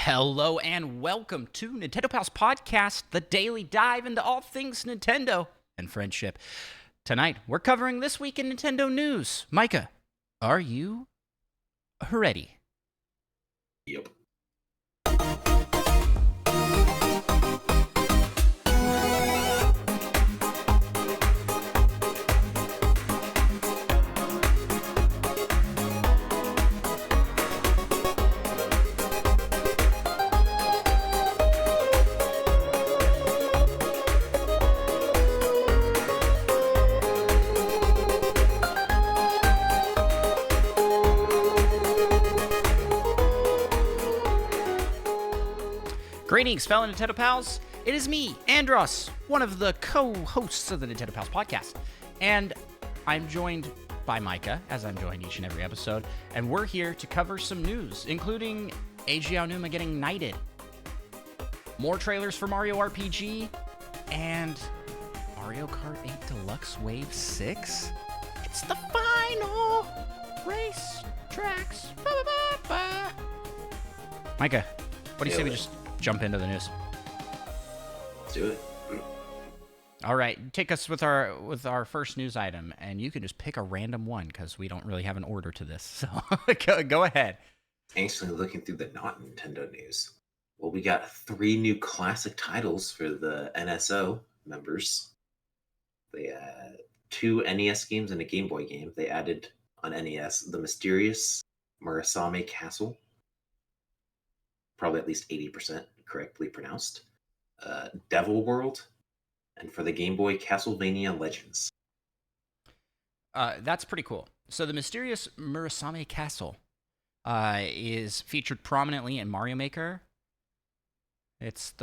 Hello and welcome to Nintendo Pals Podcast, the daily dive into all things Nintendo and friendship. Tonight, we're covering this week in Nintendo news. Micah, are you ready? Yep. Greetings, fellow Nintendo Pals. It is me, Andros, one of the co-hosts of the Nintendo Pals Podcast. And I'm joined by Micah, as I'm joined each and every episode. And we're here to cover some news, including Eiji Aonuma getting knighted, more trailers for Mario RPG, and Mario Kart 8 Deluxe Wave 6. It's the final race tracks. Ba-ba-ba-ba. Micah, what do you say we just jump into the news? Let's do it. All right, take us with our first news item, and you can just pick a random one because we don't really have an order to this. So go ahead. Actually, looking through the not Nintendo news. Well, we got 3 new classic titles for the NSO members. They had 2 NES games and a Game Boy game. They added on NES the mysterious Murasame Castle. Probably at least 80% correctly pronounced. Devil World, and for the Game Boy, Castlevania Legends. That's pretty cool. So the mysterious Murasame Castle is featured prominently in Mario Maker. It's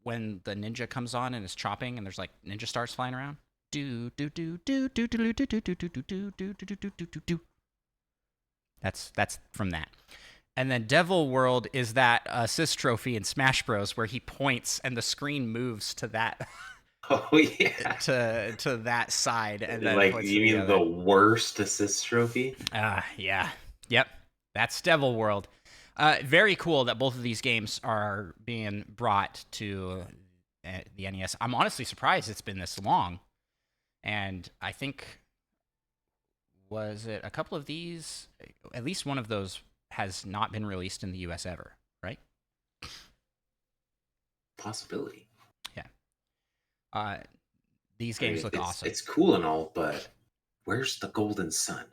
when the ninja comes on and is chopping, and there's like ninja stars flying around. Do do do do do do do do do do do do do do do do do. That's from that. And then Devil World is that assist trophy in Smash Bros. Where he points and the screen moves to that. Oh yeah, to that side, and then like you mean the worst assist trophy? Yeah, yep, that's Devil World. Very cool that both of these games are being brought to the NES. I'm honestly surprised it's been this long, and I think was it a couple of these, at least one of those has not been released in the US ever, right? Possibility. Yeah. These games look awesome. It's cool and all, but where's the Golden Sun?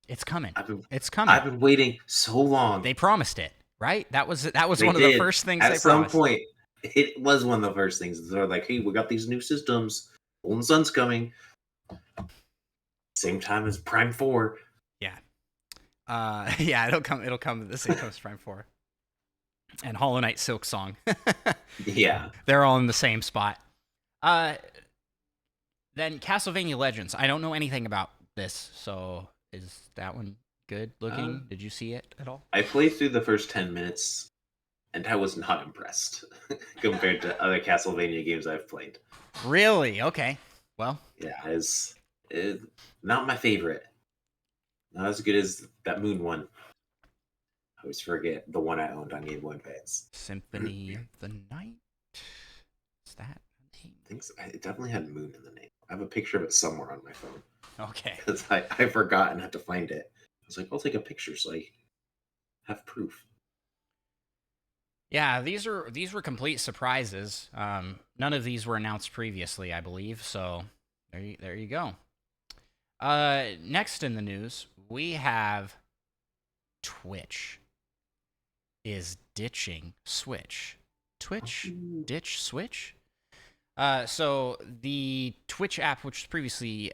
It's coming. It's coming. I've been waiting so long. They promised it, right? That was one of the first things they promised. At some point, it was one of the first things. They're like, hey, we got these new systems. Golden Sun's coming. Same time as Prime 4. Yeah. Yeah, it'll come at the same time as Prime 4. And Hollow Knight Silk Song. Yeah. They're all in the same spot. Then Castlevania Legends. I don't know anything about this, so is that one good looking? Did you see it at all? I played through the first 10 minutes, and I was not impressed compared to other Castlevania games I've played. Really? Okay. Well. Yeah, it's not my favorite. Not as good as that Moon one. I always forget the one I owned on Game Boy Advance. Symphony of the Night? Is that a name? I think so. It definitely had Moon in the name. I have a picture of it somewhere on my phone. Okay. Because I forgot and had to find it. I was like, I'll take a picture so I have proof. Yeah, these were complete surprises. None of these were announced previously, I believe. So there you go. Next in the news, we have Twitch is ditching Switch. Twitch ditch Switch? So the Twitch app, which was previously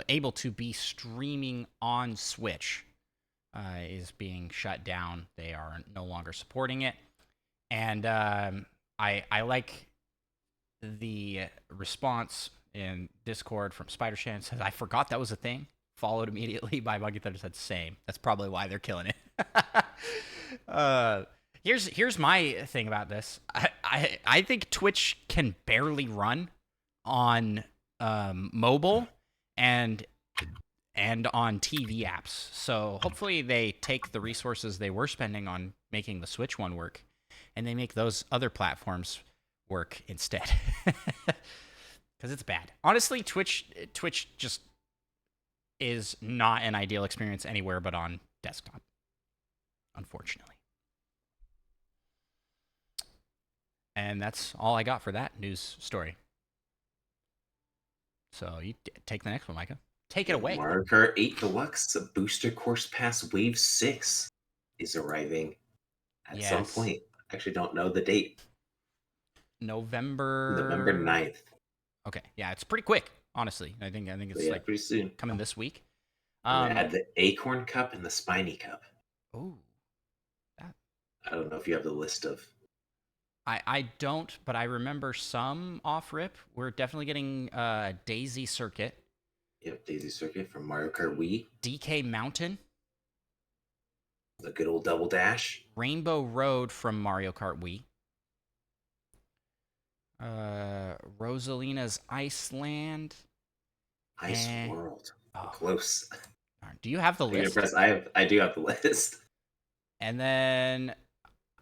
able to be streaming on Switch, is being shut down. They are no longer supporting it. And I like the response in Discord from Spider-Shan. Says, I forgot that was a thing. Followed immediately by Monkey Thunder said, same. That's probably why they're killing it. Here's my thing about this. I think Twitch can barely run on mobile, and and on TV apps. So hopefully they take the resources they were spending on making the Switch one work, and they make those other platforms work instead. Because it's bad. Honestly, Twitch just is not an ideal experience anywhere but on desktop, unfortunately. And that's all I got for that news story. So you take the next one, Micah. Take it away. Mario Kart 8 Deluxe, a Booster Course Pass Wave 6 is arriving at some Yes. point. I actually don't know the date. November November 9th. Okay. Yeah, it's pretty quick, honestly. I think So it's yeah, like pretty soon. coming this week. And they had the Acorn Cup and the Spiny Cup. Oh. I don't know if you have the list of. I don't, but I remember some off rip. We're definitely getting Daisy Circuit, Yep, Daisy Circuit from Mario Kart Wii. DK Mountain, The good old Double Dash. Rainbow Road from Mario Kart Wii, Rosalina's Iceland. Ice World. Oh, Close. do you have the You're list? impressed. I do have the list. And then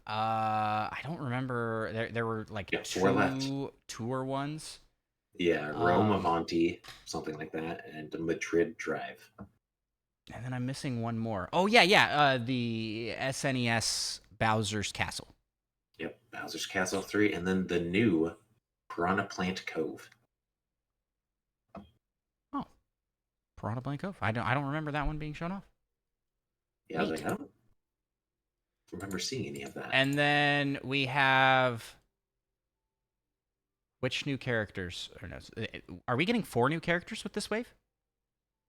I don't remember. There were like Yep, 4 left. two tour ones. Yeah, Rome Avanti, something like that, and Madrid Drive. And then I'm missing one more. Oh yeah. The SNES Bowser's Castle. Yep, Bowser's Castle 3, and then the new Piranha Plant Cove. Oh, Piranha Plant Cove. I don't remember that one being shown off. Yeah, I was like, I don't remember seeing any of that. And then we have which new characters? Or no, are we getting 4 new characters with this wave?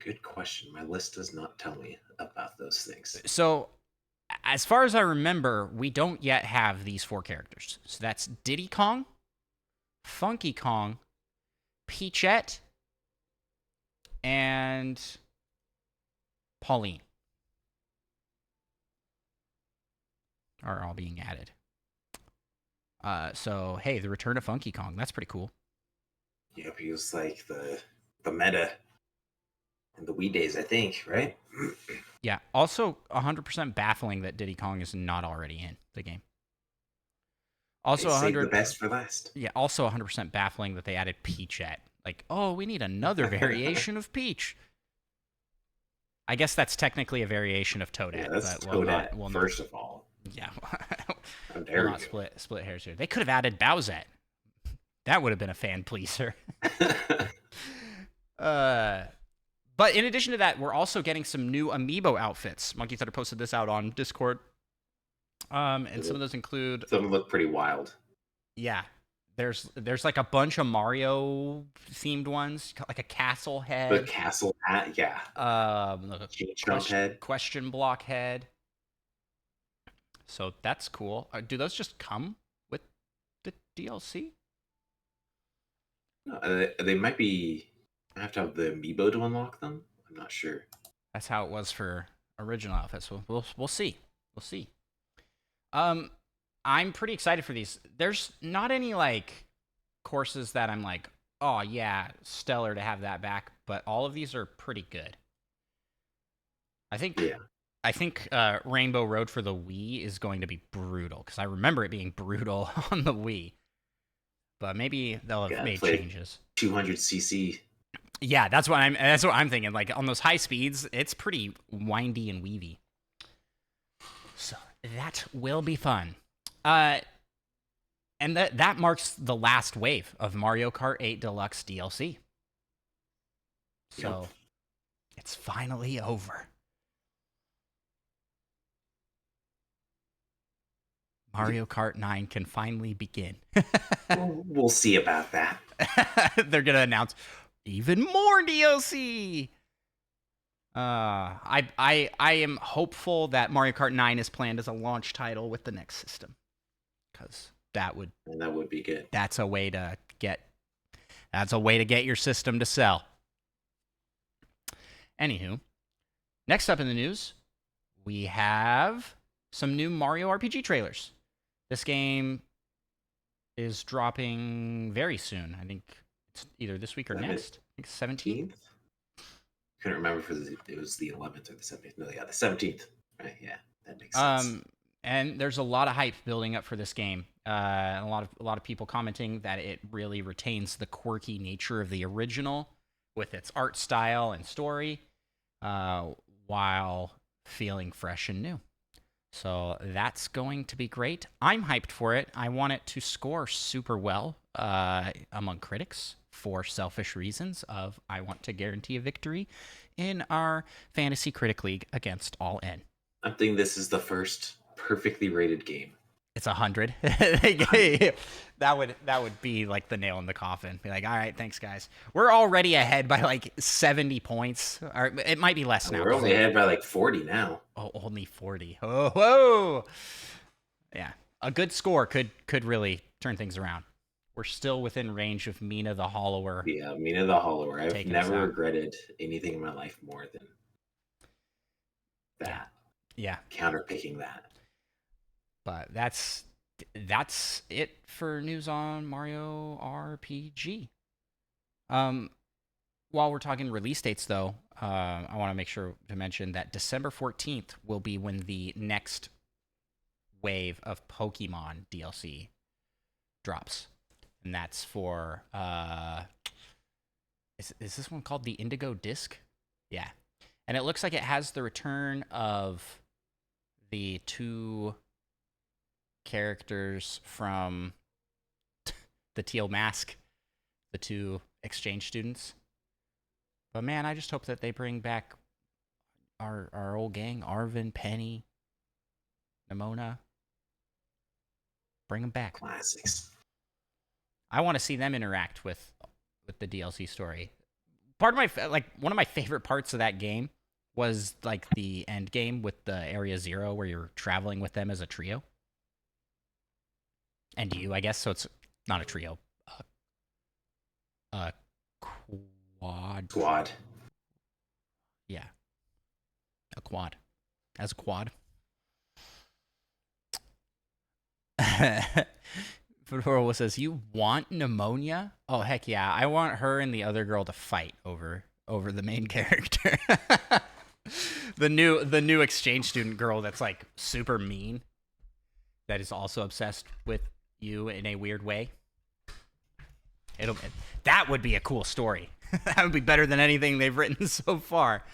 Good question. My list does not tell me about those things. So, as far as I remember, we don't yet have these 4 characters. So that's Diddy Kong, Funky Kong, Peachette, and Pauline are all being added. So hey, the return of Funky Kong. That's pretty cool. Yep, he was like the meta in the Wii days, I think, right? Yeah. Also, 100% baffling that Diddy Kong is not already in the game. Also, they 100. Saved the best for last. Yeah. Also, 100% baffling that they added Peachette. Like, oh, we need another variation of Peach. I guess that's technically a variation of Toadette. Yeah, that's but Toadette, first of all. Yeah. How dare not you? split hairs here. They could have added Bowsette. That would have been a fan pleaser. But in addition to that, we're also getting some new amiibo outfits. Monkey Thunder posted this out on Discord. And some of those include. Some of them look pretty wild. Yeah. There's like a bunch of Mario themed ones, like a castle head. The castle hat, yeah. Question block head. So that's cool. Do those just come with the DLC? No, they might be. I have to have the amiibo to unlock them. I'm not sure. That's how it was for original outfits. We'll see. We'll see. I'm pretty excited for these. There's not any like courses that I'm like, oh yeah, stellar to have that back. But all of these are pretty good. I think. Yeah. I think Rainbow Road for the Wii is going to be brutal because I remember it being brutal on the Wii. But maybe they'll have made changes. 200cc. Yeah, that's what I'm thinking. Like on those high speeds, it's pretty windy and weavy. So that will be fun. And that marks the last wave of Mario Kart 8 Deluxe DLC. So it's finally over. Mario Kart 9 can finally begin. We'll see about that. They're going to announce even more DLC. I am hopeful that Mario Kart 9 is planned as a launch title with the next system. Because that would be good. That's a way to get your system to sell. Anywho, next up in the news, we have some new Mario RPG trailers. This game is dropping very soon. I think it's either this week or next. I think 17th. Couldn't remember if it was the 11th or the 17th. No, yeah, the 17th. Right? Yeah, that makes sense. And there's a lot of hype building up for this game. A lot of people commenting that it really retains the quirky nature of the original with its art style and story, while feeling fresh and new. So that's going to be great. I'm hyped for it. I want it to score super well among critics for selfish reasons of I want to guarantee a victory in our fantasy critic league against all N. I'm thinking this is the first perfectly rated game. It's 100. That would be like the nail in the coffin. Be like, all right, thanks guys. We're already ahead by like 70 points, or it might be less now. We're only ahead by like 40 now. Oh, only 40. Oh, whoa. Yeah, a good score could really turn things around. We're still within range of Mina the Hollower. Yeah, Mina the Hollower. I've taking never regretted anything in my life more than that. Yeah. Counterpicking that. But that's it for news on Mario RPG. While we're talking release dates, though, I want to make sure to mention that December 14th will be when the next wave of Pokemon DLC drops. And that's for, is this one called the Indigo Disc? Yeah. And it looks like it has the return of the 2 characters from the Teal Mask, the 2 exchange students. But man, I just hope that they bring back our old gang, Arvin, Penny, Nimona. Bring them back. Classics. I want to see them interact with the DLC story. Part of my one of my favorite parts of that game was like the end game with the Area Zero where you're traveling with them as a trio. And you, I guess, so it's not a trio. Quad. Yeah. A quad. As a quad. Fedorowell says, "You want pneumonia? Oh heck yeah! I want her and the other girl to fight over the main character. the new exchange student girl that's like super mean, that is also obsessed with you in a weird way. That would be a cool story. That would be better than anything they've written so far.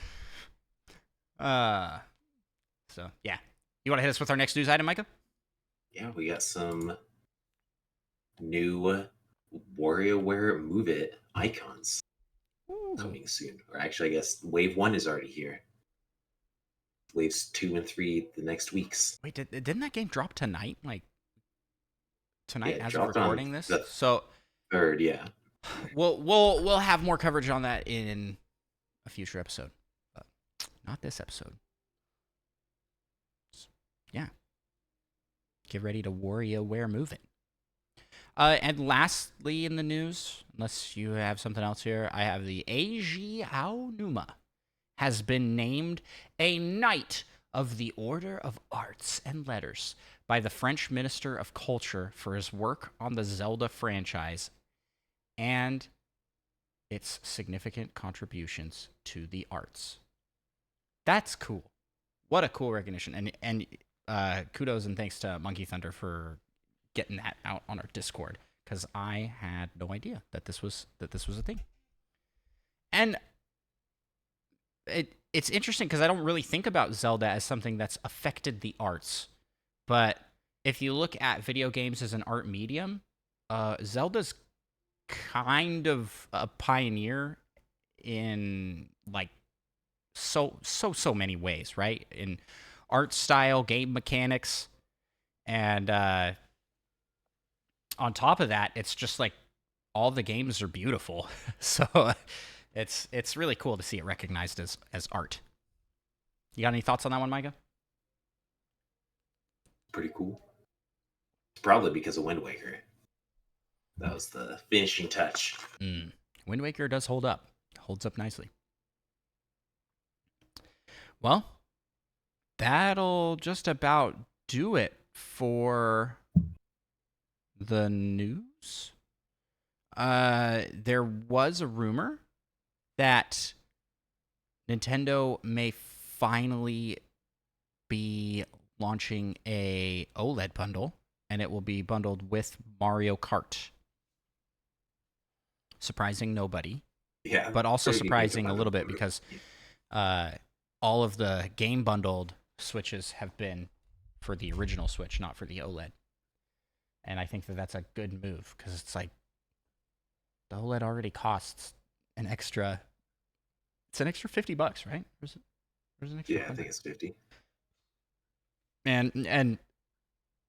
So yeah, you want to hit us with our next news item, Micah? Yeah, we got some new WarioWare Move It icons coming soon. Or actually, I guess Wave 1 is already here. Waves 2 and 3 the next weeks. Wait, didn't that game drop tonight? Like tonight, Yeah, as of recording this? So 3rd, yeah. We'll have more coverage on that in a future episode, but not this episode. Yeah, get ready to WarioWare Move It. And lastly in the news, unless you have something else here, I have the Eiji Aonuma has been named a Knight of the Order of Arts and Letters by the French Minister of Culture for his work on the Zelda franchise and its significant contributions to the arts. That's cool. What a cool recognition. And kudos and thanks to Monkey Thunder for getting that out on our Discord, because I had no idea that this was a thing. And it's interesting because I don't really think about Zelda as something that's affected the arts. But if you look at video games as an art medium, Zelda's kind of a pioneer in like so many ways, right? In art style, game mechanics, and on top of that, it's just like all the games are beautiful. So it's really cool to see it recognized as art. You got any thoughts on that one, Micah? Pretty cool. It's probably because of Wind Waker. That was the finishing touch. Wind Waker does hold up. Holds up nicely. Well, that'll just about do it for the news. There was a rumor that Nintendo may finally be launching a OLED bundle, and it will be bundled with Mario Kart. Surprising nobody. Yeah. But also pretty good surprising a bundle. little bit because all of the game bundled Switches have been for the original Switch, not for the OLED. And I think that that's a good move because it's like the OLED already costs an extra. It's an extra $50, right? There's an extra. Yeah, I think it's 50. And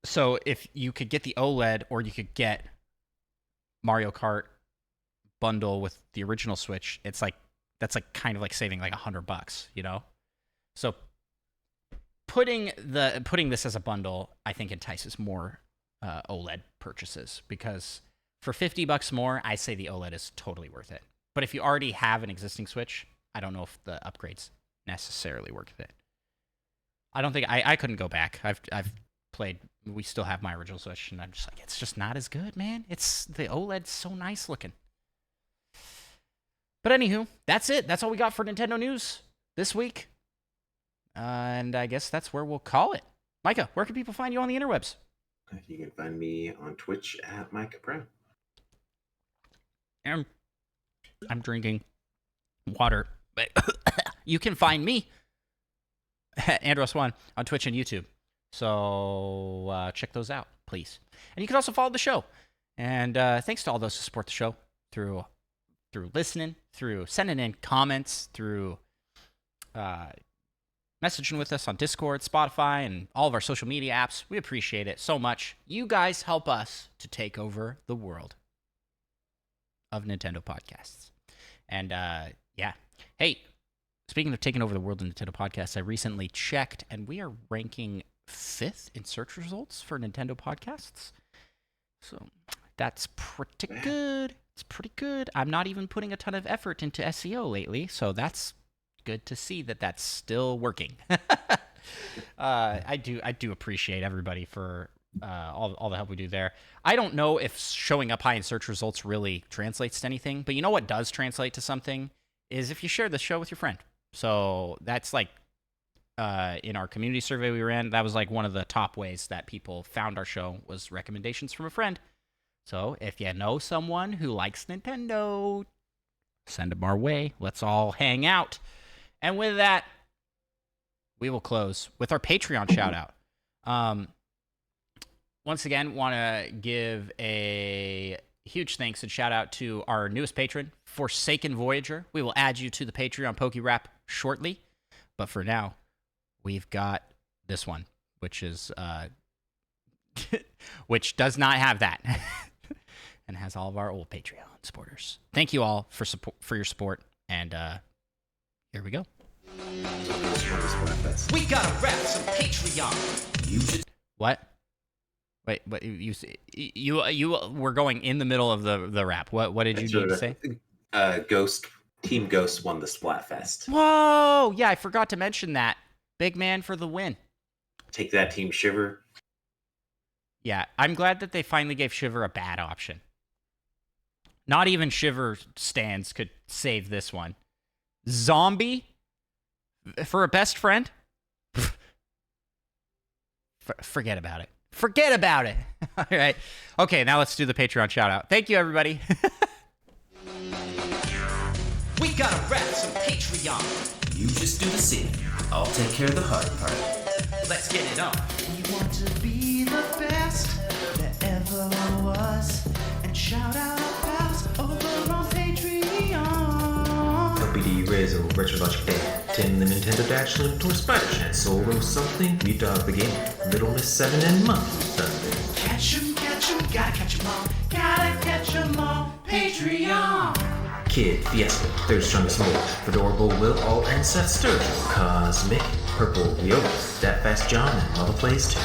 so if you could get the OLED or you could get Mario Kart bundle with the original Switch, it's like that's like kind of like saving like $100, you know? So putting this as a bundle, I think entices more OLED purchases because for $50 more, I say the OLED is totally worth it. But if you already have an existing Switch, I don't know if the upgrade's necessarily worth it. I don't think I couldn't go back. I've played. We still have my original Switch, and I'm just like, it's just not as good, man. It's the OLED's so nice looking. But anywho, that's it. That's all we got for Nintendo news this week. And I guess that's where we'll call it. Micah, where can people find you on the interwebs? You can find me on Twitch at Micah Pro. I'm drinking water. But you can find me at Andros1 on Twitch and YouTube. So check those out, please. And you can also follow the show. And thanks to all those who support the show through listening, through sending in comments, through messaging with us on Discord, Spotify, and all of our social media apps. We appreciate it so much. You guys help us to take over the world of Nintendo podcasts. And yeah. Hey, speaking of taking over the world of Nintendo podcasts, I recently checked, and we are ranking 5th in search results for Nintendo podcasts. So that's pretty good. It's pretty good. I'm not even putting a ton of effort into SEO lately, so that's good to see that that's still working. I do appreciate everybody for all the help we do there. I don't know if showing up high in search results really translates to anything, but you know what does translate to something is if you share the show with your friend. So that's like in our community survey we ran, that was like one of the top ways that people found our show was recommendations from a friend. So if you know someone who likes Nintendo, send them our way. Let's all hang out. And with that, we will close with our Patreon shout out. Once again, want to give a huge thanks and shout out to our newest patron, Forsaken Voyager. We will add you to the Patreon PokeRap shortly. But for now, we've got this one, which is which does not have that. And has all of our old Patreon supporters. Thank you all for your support, and here we go. We gotta rap some Patreon. What? Wait, you were going in the middle of the rap. What did you need to say? Team Ghost won the Splatfest. Whoa! Yeah, I forgot to mention that. Big man for the win. Take that, Team Shiver. Yeah, I'm glad that they finally gave Shiver a bad option. Not even Shiver stands could save this one. Zombie for a best friend? Forget about it. Forget about it. All right. Okay, now let's do the Patreon shout out. Thank you, everybody. We gotta rap some Patreon. You just do the singing. I'll take care of the hard part. Let's get it on. We want to be the best that ever was. And shout out our pals over on Patreon. LPD, Rizzo, Retrologic Day, Tim the Nintendo Dash, Link, or Spider Chance, Solo something, you dog the game, Little Miss 7 and Monkey Thunder. Catch 'em, gotta catch 'em all. Gotta catch 'em all. Patreon. Kid, Fiesta, Third Strongest Mold, Fedorable Will, All and Seth Sturgill, Cosmic, Purple, Leotis, That Fast John, and Mother Plays too.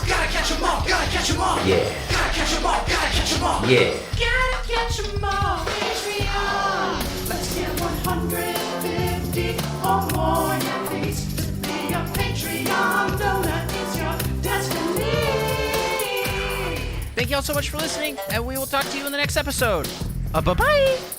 Gotta catch 'em all. Gotta catch 'em all. Yeah. Gotta catch 'em all. Gotta catch 'em all. Yeah. Gotta catch 'em all. Patreon. Let's get 150 or more. Yeah, please. To be a Patreon donor is your destiny. Thank you all so much for listening, and we will talk to you in the next episode. Bye-bye.